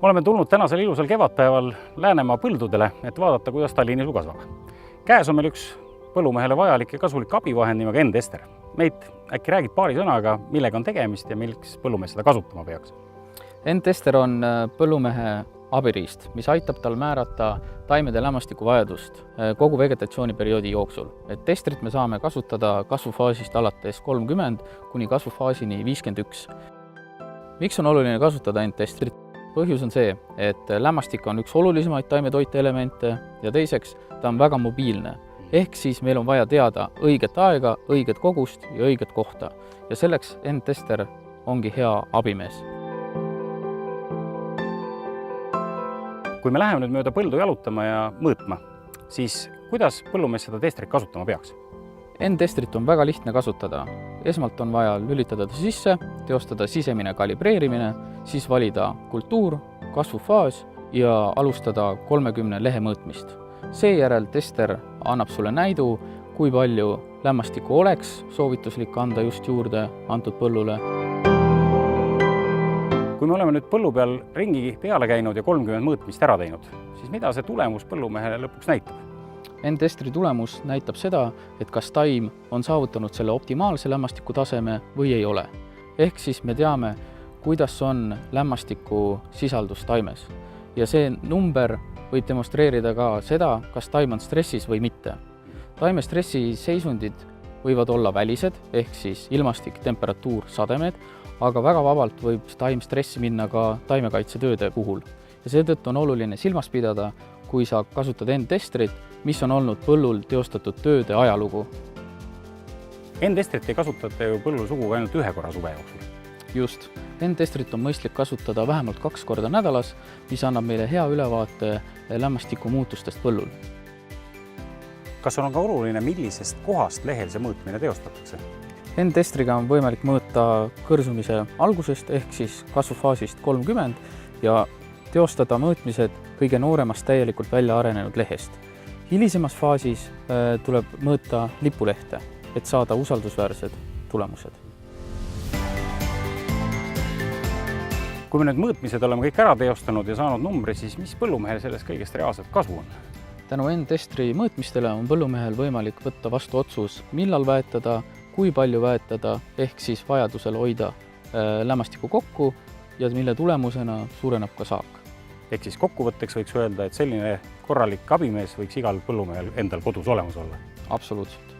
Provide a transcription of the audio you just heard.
Oleme tulnud tänasel ilusal kevadpäeval Läänemaa põldudele, et vaadata, kuidas Tallinnisu kasvab. Käes on meil üks põllumehele vajalik ja kasulik abivahend nimega N-Tester. Meit, äkki räägid paari sõnaga, millega on tegemist ja miks põllumees seda kasutama peaks? N-Tester on põllumehe abiriist, mis aitab tal määrata taimede lämmastiku vajadust kogu vegetatsiooniperioodi jooksul. Testrit me saame kasutada kasvufaasist alates 30 kuni kasvufaasini 51. Miks on oluline kasutada N-Testrit? Põhjus on see, et lämmastik on üks olulisemaid taimetoiteelemente ja teiseks ta on väga mobiilne. Ehk siis meil on vaja teada õiget aega, õiget kogust ja õiget kohta. Ja selleks N-Tester ongi hea abimees. Kui me läheme nüüd mööda põldu jalutama ja mõõtma, siis kuidas põllumees seda testrit kasutama peaks? N-Testrit on väga lihtne kasutada. Esmalt on vaja lülitada ta sisse, teostada sisemine kalibreerimine, siis valida kultuur, kasvufaas ja alustada 30 lehe mõõtmist. Seejärel tester annab sulle näidu, kui palju lämmastikku oleks soovituslik anda just juurde antud põllule. Kui me oleme nüüd põllu peal ringi peale käinud ja 30 mõõtmist ära teinud, siis mida see tulemus põllumehele lõpuks näitab? N-Testri tulemus näitab seda, et kas taim on saavutanud selle optimaalse lämmastiku taseme või ei ole. Ehk siis me teame, kuidas on lämmastiku sisaldus taimes. Ja see number võib demonstreerida ka seda, kas taim on stressis või mitte. Taime stressi seisundid võivad olla välised, ehk siis ilmastik, temperatuur, sademed, aga väga vabalt võib taim stressi minna ka taimekaitsetööde puhul. Ja seetõttu on oluline silmas pidada, kui sa kasutad N-Testrit, mis on olnud põllul teostatud tööde ajalugu. N-Testrit ei kasutata ju põllul suguga ainult ühe korra suve jooksul. Just. N-Testrit on mõistlik kasutada vähemalt 2 korda nädalas, mis annab meile hea ülevaate lämmastiku muutustest põllul. Kas on ka oluline, millisest kohast lehel see mõõtmine teostatakse? N-Testriga on võimalik mõõta kõrsumise algusest ehk siis kasvufaasist 30 ja teostada mõõtmised kõige nooremast täielikult välja arenenud lehest. Hilisemas faasis tuleb mõõta lipulehte, et saada usaldusväärsed tulemused. Kui me nüüd mõõtmised oleme kõik ära teostanud ja saanud numbri, siis mis põllumehel sellest kõigest reaalselt kasu on? Tänu N-Testri mõõtmistele on põllumehel võimalik võtta vastu otsus, millal väetada, kui palju väetada, ehk siis vajadusel hoida lämmastiku kokku ja mille tulemusena suureneb ka saak. Ehk siis kokkuvõtteks võiks öelda, et selline korralik abimees võiks igal põllumehel endal kodus olemas olla. Absoluutselt.